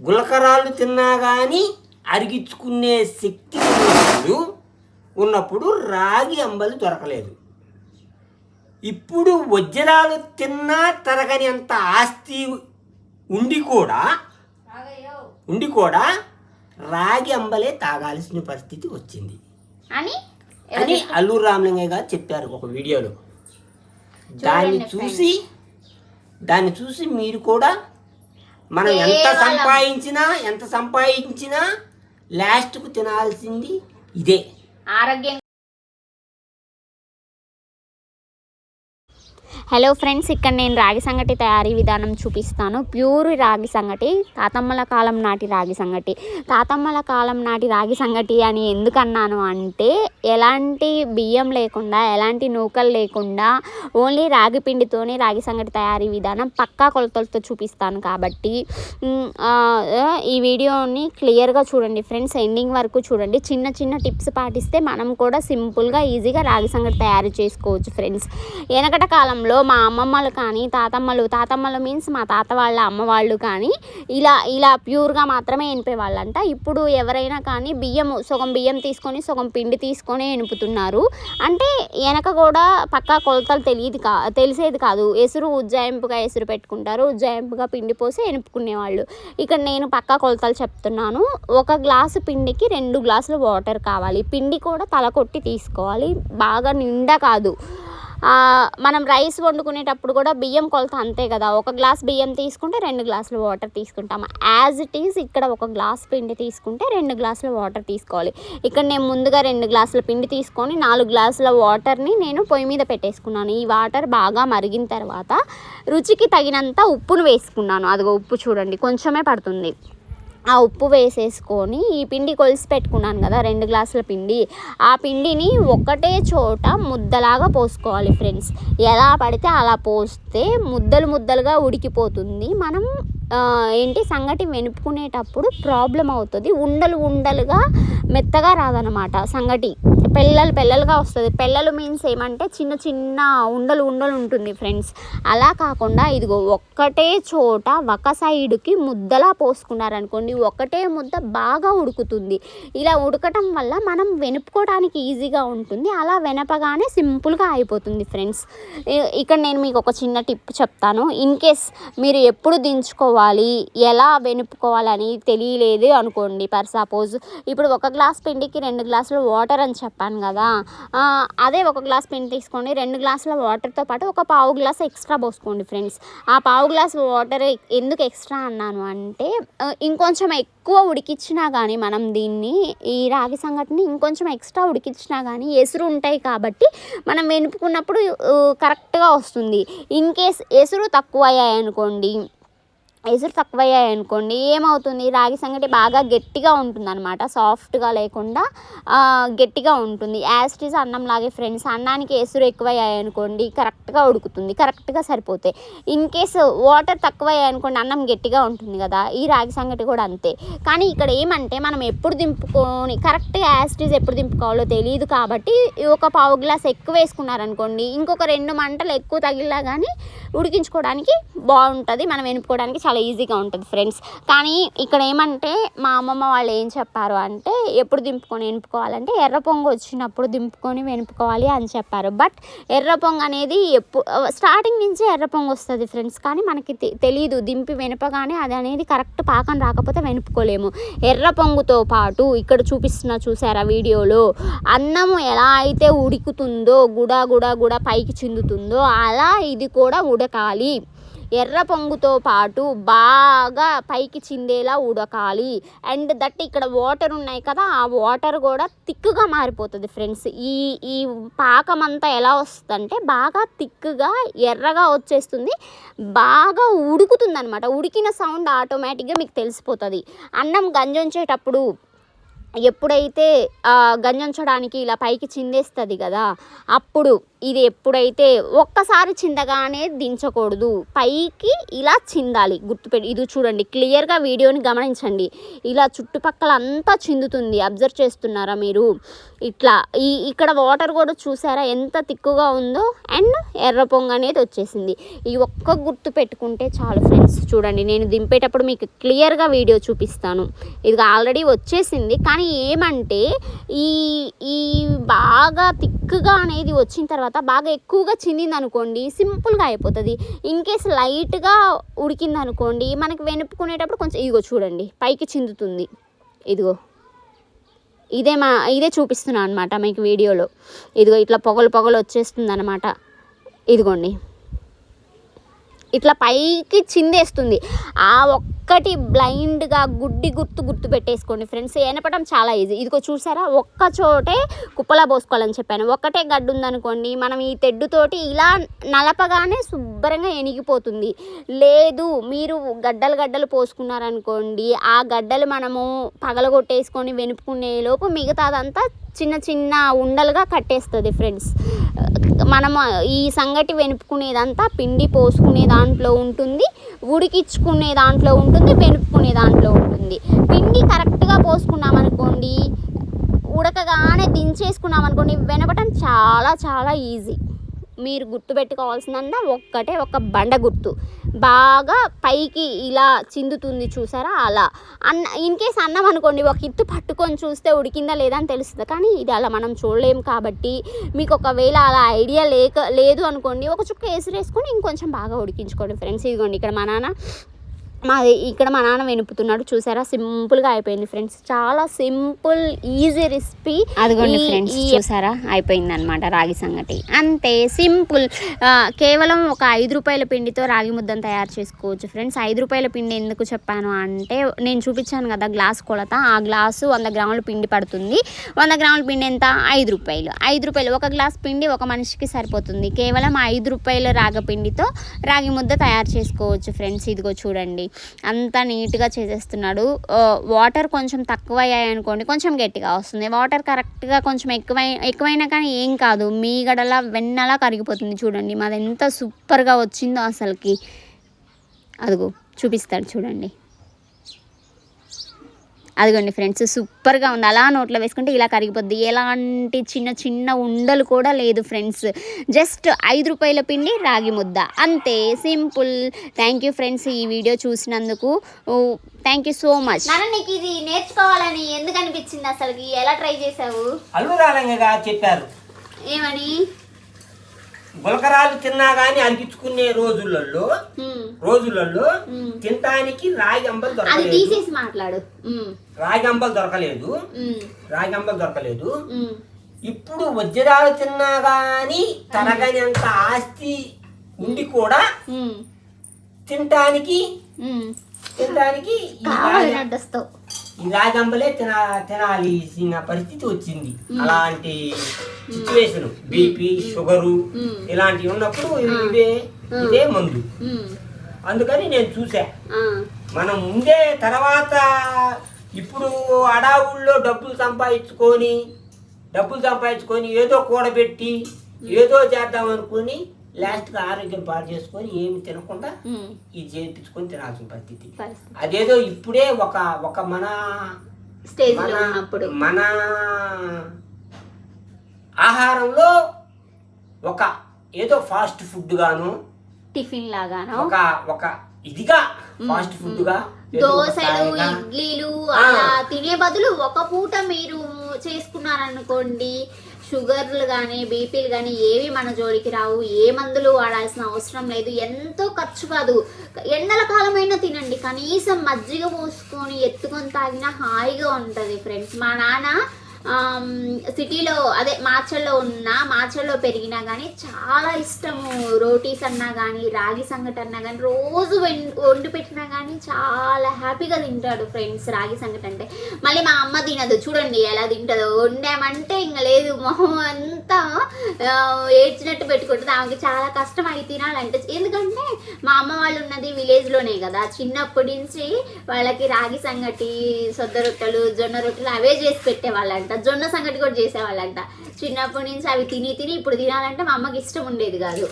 గులకరాళ్ళు తిన్నా కానీ అరిగించుకునే శక్తి ఉన్నప్పుడు రాగి అంబలి దొరకలేదు. ఇప్పుడు వజ్రాలు తిన్నా తరగని అంత ఆస్తి ఉండి కూడా రాగి అంబలే తాగాల్సిన పరిస్థితి వచ్చింది అని అల్లూరు రామలింగయ్య గారు చెప్పారు ఒక వీడియోలో. దాన్ని చూసి మీరు కూడా మనం ఎంత సంపాదించినా లాస్ట్కు తినాల్సింది ఇదే ఆరోగ్యం. హలో ఫ్రెండ్స్, ఇక్కడ నేను రాగి సంగటి తయారీ విధానం చూపిస్తాను. ప్యూర్ రాగి సంగటి, తాతమ్మల కాలం నాటి రాగి సంగటి. తాతమ్మల కాలం నాటి రాగి సంగటి అని ఎందుకన్నాను అంటే, ఎలాంటి బియ్యం లేకుండా, ఎలాంటి నూకలు లేకుండా ఓన్లీ రాగి పిండితోనే రాగి సంగటి తయారీ విధానం పక్కా కొలతలతో చూపిస్తాను కాబట్టి ఈ వీడియోని క్లియర్గా చూడండి ఫ్రెండ్స్, ఎండింగ్ వరకు చూడండి. చిన్న చిన్న టిప్స్ పాటిస్తే మనం కూడా సింపుల్గా ఈజీగా రాగి సంగటి తయారు చేసుకోవచ్చు ఫ్రెండ్స్. వెనకట కాలంలో మా అమ్మమ్మలు కానీ తాతమ్మలు మీన్స్ మా తాత వాళ్ళ అమ్మ వాళ్ళు కానీ ఇలా ప్యూర్గా మాత్రమే ఎనిపేవాళ్ళంట. ఇప్పుడు ఎవరైనా కానీ సగం బియ్యం తీసుకొని సగం పిండి తీసుకొని ఎనుపుతున్నారు. అంటే వెనక కూడా పక్కా కొలతలు తెలిసేది కాదు. ఉజ్జాయింపుగా ఎసురు పెట్టుకుంటారు, ఉజ్జాయింపుగా పిండి పోసి ఎనుపుకునేవాళ్ళు. ఇక్కడ నేను పక్కా కొలతలు చెప్తున్నాను. 1 గ్లాసు పిండికి 2 గ్లాసులు వాటర్ కావాలి. పిండి కూడా తలకొట్టి తీసుకోవాలి, బాగా నిండా కాదు. మనం రైస్ వండుకునేటప్పుడు కూడా బియ్యం కొలత అంతే కదా, 1 గ్లాస్ బియ్యం తీసుకుంటే 2 గ్లాసులు వాటర్ తీసుకుంటాము. యాజ్ ఇట్ ఈజ్ ఇక్కడ 1 గ్లాస్ పిండి తీసుకుంటే 2 గ్లాసుల వాటర్ తీసుకోవాలి. ఇక్కడ నేను ముందుగా 2 గ్లాసుల పిండి తీసుకొని 4 గ్లాసుల వాటర్ని నేను పొయ్యి మీద పెట్టేసుకున్నాను. ఈ వాటర్ బాగా మరిగిన తర్వాత రుచికి తగినంత ఉప్పును వేసుకున్నాను. అదిగో ఉప్పు చూడండి, కొంచెమే పడుతుంది. ఆ ఉప్పు వేసేసుకొని ఈ పిండి కొలిసి పెట్టుకున్నాను కదా 2 గ్లాసుల పిండి, ఆ పిండిని ఒకటే చోట ముద్దలాగా పోసుకోవాలి ఫ్రెండ్స్. ఎలా పడితే అలా పోస్తే ముద్దలుగా ఉడికిపోతుంది. మనం సంగటి వెనుపుకునేటప్పుడు ప్రాబ్లం అవుతుంది. ఉండలుగా మెత్తగా రాదనమాట సంగటి, పెళ్ళలుగా వస్తుంది. పెళ్ళలు మీన్స్ ఏమంటే చిన్న ఉండలు ఉంటుంది ఫ్రెండ్స్. అలా కాకుండా ఇదిగో ఒక్కటే చోట ఒక సైడుకి ముద్దలా పోసుకున్నారనుకోండి, ఒకటే ముద్ద బాగా ఉడుకుతుంది. ఇలా ఉడకటం వల్ల మనం వెనుపుకోవడానికి ఈజీగా ఉంటుంది. అలా వెనపగానే సింపుల్గా అయిపోతుంది ఫ్రెండ్స్. ఇక్కడ నేను మీకు ఒక చిన్న టిప్ చెప్తాను. ఇన్ కేస్ మీరు ఎప్పుడు దించుకోవాలి, ఎలా వెనుపుకోవాలని తెలియలేదు అనుకోండి. ఫర్ సపోజ్ ఇప్పుడు 1 గ్లాస్ పిండికి 2 గ్లాసులు వాటర్ అని చెప్పాను కదా, అదే 1 గ్లాస్ పిండి తీసుకోండి, 2 గ్లాసుల వాటర్తో పాటు ఒక పావు గ్లాస్ ఎక్స్ట్రా పోసుకోండి ఫ్రెండ్స్. ఆ పావు గ్లాస్ వాటర్ ఎందుకు ఎక్స్ట్రా అన్నాను అంటే, ఇంకొంచెం ఎక్కువ ఉడికించినా కానీ మనం ఈ రాగి సంగటిని ఇంకొంచెం ఎక్స్ట్రా ఉడికించినా కానీ ఎసురు ఉంటాయి కాబట్టి మనం వెనుపుకున్నప్పుడు కరెక్ట్గా వస్తుంది. ఇన్ కేస్ ఎసురు తక్కువయ్యాయనుకోండి ఏమవుతుంది, రాగి సంగటి బాగా గట్టిగా ఉంటుంది అనమాట. సాఫ్ట్గా లేకుండా గట్టిగా ఉంటుంది. యాజ్ ఇట్ ఈజ్ అన్నం లాగే ఫ్రెండ్స్. అన్నానికి ఎసురు ఎక్కువయ్యాయనుకోండి కరెక్ట్గా ఉడుకుతుంది, కరెక్ట్గా సరిపోతాయి. ఇన్ కేస్ వాటర్ తక్కువయ్యాయనుకోండి అన్నం గట్టిగా ఉంటుంది కదా. ఈ రాగి సంగటి కూడా అంతే. కానీ ఇక్కడ ఏమంటే మనం ఎప్పుడు దింపుకొని కరెక్ట్గా యాజ్ ఇట్ ఈజ్ ఎప్పుడు దింపుకోవాలో తెలియదు కాబట్టి ఒక పావు గ్లాస్ ఎక్కువ వేసుకున్నారనుకోండి, ఇంకొక 2 మంటలు ఎక్కువ తగిలినా కానీ ఉడికించుకోవడానికి బాగుంటుంది, మనం వెనుపుకోవడానికి చాలా ఈజీగా ఉంటుంది ఫ్రెండ్స్. కానీ ఇక్కడ ఏమంటే మా అమ్మమ్మ వాళ్ళు ఏం చెప్పారు అంటే, ఎప్పుడు దింపుకొని వెనుపుకోవాలంటే ఎర్ర పొంగు వచ్చినప్పుడు దింపుకొని వెనుపుకోవాలి అని చెప్పారు. బట్ ఎర్ర పొంగు అనేది స్టార్టింగ్ నుంచే ఎర్ర పొంగు వస్తుంది ఫ్రెండ్స్. కానీ మనకి తెలియదు, దింపి వెనుపగానే అది అనేది కరెక్ట్ పాకం రాకపోతే వెనుపుకోలేము. ఎర్ర పొంగుతో పాటు ఇక్కడ చూసారా వీడియోలో, అన్నము ఎలా అయితే ఉడుకుతుందో గుడ పైకి చిందుతుందో అలా ఇది కూడా ఉడకాలి. ఎర్ర పొంగుతో పాటు బాగా పైకి చిందేలా ఉడకాలి. అండ్ దట్ ఇక్కడ వాటర్ ఉన్నాయి కదా, ఆ వాటర్ కూడా థిక్గా మారిపోతుంది ఫ్రెండ్స్. ఈ పాకం అంతా ఎలా వస్తుందంటే బాగా థిక్గా ఎర్రగా వచ్చేస్తుంది, బాగా ఉడుకుతుంది అనమాట. ఉడికిన సౌండ్ ఆటోమేటిక్గా మీకు తెలిసిపోతుంది. అన్నం గంజొంచేటప్పుడు ఎప్పుడైతే గంజొంచడానికి ఇలా పైకి చిందేస్తుంది కదా, అప్పుడు ఇది ఎప్పుడైతే ఒక్కసారి చిందగానే దించకూడదు, పైకి ఇలా చిందాలి. గుర్తుపెట్టి ఇది చూడండి, క్లియర్గా వీడియోని గమనించండి. ఇలా చుట్టుపక్కల అంతా చిందుతుంది. అబ్జర్వ్ చేస్తున్నారా మీరు? ఇట్లా ఇక్కడ వాటర్ కూడా చూసారా ఎంత తిక్కుగా ఉందో, అండ్ ఎర్ర పొంగు అనేది వచ్చేసింది. ఈ ఒక్క గుర్తు పెట్టుకుంటే చాలు ఫ్రెండ్స్. చూడండి, నేను దింపేటప్పుడు మీకు క్లియర్గా వీడియో చూపిస్తాను. ఇది ఆల్రెడీ వచ్చేసింది, కానీ ఏమంటే ఈ బాగా థిక్గా అనేది వచ్చిన తర్వాత బాగా ఎక్కువగా చిందింది అనుకోండి, సింపుల్గా అయిపోతుంది. ఇన్ కేస్ లైట్గా ఉడికింది అనుకోండి, మనకి వెనుపుకునేటప్పుడు కొంచెం ఇదిగో చూడండి పైకి చిందుతుంది. ఇదిగో ఇదే చూపిస్తున్నాను అనమాట మీకు వీడియోలో. ఇదిగో ఇట్లా పొగలు వచ్చేస్తుంది అనమాట. ఇదిగోండి ఇట్లా పైకి చిందేస్తుంది. ఆ ఒక్కటి బ్లైండ్గా గుర్తు పెట్టేసుకోండి ఫ్రెండ్స్. ఎనపడం చాలా ఈజీ. ఇదిగో చూసారా, ఒక్క చోటే కుప్పలా పోసుకోవాలని చెప్పాను. ఒక్కటే గడ్డు ఉందనుకోండి, మనం ఈ తెడ్డుతోటి ఇలా నలపగానే శుభ్రంగా ఎనిగిపోతుంది. లేదు మీరు గడ్డలు పోసుకున్నారనుకోండి, ఆ గడ్డలు మనము పగలగొట్టేసుకొని వెనుపుకునే లోపు మిగతాదంతా చిన్న ఉండలుగా కట్టేస్తుంది ఫ్రెండ్స్. మనము ఈ సంగటి వెనుపుకునేదంతా పిండి పోసుకునే దాంట్లో ఉంటుంది, ఉడికించుకునే దాంట్లో ఉంటుంది, వెనుపుకునే దాంట్లో ఉంటుంది. పిండి కరెక్ట్గా పోసుకున్నామనుకోండి, ఉడకగానే దించేసుకున్నామనుకోండి, వెనపటం చాలా ఈజీ. మీరు గుర్తుపెట్టుకోవాల్సిందంతా ఒక బండ గుర్తు బాగా పైకి ఇలా చిందుతుంది చూసారా, అలా ఇన్ కేస్ అన్నం అనుకోండి, ఒక ఇత్తు పట్టుకొని చూస్తే ఉడికిందా లేదా అని తెలుస్తుంది. కానీ ఇది అలా మనం చూడలేము కాబట్టి, మీకు ఒకవేళ అలా ఐడియా లేదు అనుకోండి, ఒక చుక్క వేసుకొని ఇంకొంచెం బాగా ఉడికించుకోండి ఫ్రెండ్స్. ఇదిగోండి ఇక్కడ మా నాన్న వెనుపుతున్నాడు చూసారా, సింపుల్గా అయిపోయింది ఫ్రెండ్స్. చాలా సింపుల్ ఈజీ రెసిపీ. అదిగోండి ఫ్రెండ్స్ చూసారా, అయిపోయింది అనమాట రాగి సంగటి. అంతే సింపుల్. కేవలం ఒక 5 రూపాయల పిండితో రాగి ముద్దను తయారు చేసుకోవచ్చు ఫ్రెండ్స్. 5 రూపాయల పిండి ఎందుకు చెప్పాను అంటే, నేను చూపించాను కదా గ్లాస్ కొలత, ఆ గ్లాసు 100 గ్రాముల పిండి పడుతుంది. 100 గ్రాముల పిండి ఎంత? 5 రూపాయలు. 5 రూపాయలు ఒక గ్లాస్ పిండి ఒక మనిషికి సరిపోతుంది. కేవలం 5 రూపాయల రాగపిండితో రాగి ముద్ద తయారు చేసుకోవచ్చు ఫ్రెండ్స్. ఇదిగో చూడండి అంతా నీట్గా చేసేస్తున్నాడు. వాటర్ కొంచెం తక్కువ అయ్యాయి అనుకోండి, కొంచెం గట్టిగా వస్తుంది. వాటర్ కరెక్ట్గా కొంచెం ఎక్కువైనా కానీ ఏం కాదు, మీగడలా వెన్నలా కరిగిపోతుంది. చూడండి మాది ఎంత సూపర్గా వచ్చిందో అసలుకి. అదిగో చూపిస్తాడు చూడండి, అదిగోండి ఫ్రెండ్స్ సూపర్గా ఉంది. అలా నోట్లో వేసుకుంటే ఇలా కరిగిపోద్ది. ఎలాంటి చిన్న ఉండలు కూడా లేదు ఫ్రెండ్స్. జస్ట్ 5 రూపాయల పిండి రాగి ముద్ద, అంతే సింపుల్. థ్యాంక్ యూ ఫ్రెండ్స్ ఈ వీడియో చూసినందుకు. Thank you so much. నీకు ఇది నేర్చుకోవాలని ఎందుకు అనిపించింది అసలుకి? ఎలా ట్రై చేసావు? అల్లురాలంగా చెప్పారు ఏమని? గులకరాలు తిన్నా గానీ అనిపించుకునే రోజులలో తినటానికి రాగి అంబలు దొరకలేదు. ఇప్పుడు వజ్రాలు తిన్నా గానీ తరగని అంత ఆస్తి ఉండి కూడా తినటానికి ఈ రాగంబలే తినాలి పరిస్థితి వచ్చింది. అలాంటి సిచ్యువేషన్, బీపీ షుగరు ఇలాంటివి ఉన్నప్పుడు ఇదే మందు. అందుకని నేను చూసా. మనం ముందే తర్వాత ఇప్పుడు అడావుల్లో డబ్బులు సంపాదించుకొని ఏదో కూడబెట్టి ఏదో చేద్దాం అనుకుని లాస్ట్గా ఆరోగ్యం పాడు చేసుకొని ఏమి తినకుండా ఇది చేయించుకొని తినాల్సిన పరిస్థితి. అదేదో ఇప్పుడే ఒక మన ఆహారంలో ఒక ఏదో ఫాస్ట్ ఫుడ్ గాను, టిఫిన్ లాగాను, ఒక ఇదిగా ఫాస్ట్ ఫుడ్ గా దోశలు ఇడ్లీలు అలా తినే బదులు ఒక పూట మీరు చేసుకున్నారనుకోండి, షుగర్లు కానీ బీపీలు కానీ ఏవి మన జోలికి రావు. ఏ మందులు వాడాల్సిన అవసరం లేదు. ఎంతో ఖర్చు కాదు. ఎండల కాలమైనా తినండి, కనీసం మజ్జిగ పోసుకొని ఎత్తుకొని తాగినా హాయిగా ఉంటుంది ఫ్రెండ్స్. మా నాన్న సిటీలో అదే మాచల్లో పెరిగినా కానీ చాలా ఇష్టము. రోటీస్ అన్నా కానీ రాగి సంగటి అన్నా కానీ రోజు వండి పెట్టినా కానీ చాలా హ్యాపీగా తింటాడు ఫ్రెండ్స్ రాగి సంగటి అంటే. మళ్ళీ మా అమ్మ తినదు, చూడండి ఎలా తింటుందో. వండామంటే ఇంకా లేదు, మొహం అంతా ఏడ్చినట్టు పెట్టుకుంటుంది. ఆమెకి చాలా కష్టం అవి తినాలంటే. ఎందుకంటే మా అమ్మ వాళ్ళు ఉన్నది విలేజ్లోనే కదా, చిన్నప్పటి నుంచి వాళ్ళకి రాగి సంగటి, సొద్ద రొట్టెలు, జొన్న రొట్టెలు అవే చేసి పెట్టేవాళ్ళంట. జొన్న సంగటి కూడా చేసేవాళ్ళంట. చిన్నప్పటి నుంచి అవి తిని ఇప్పుడు తినాలంటే మా అమ్మకి ఇష్టం ఉండేది కాదు.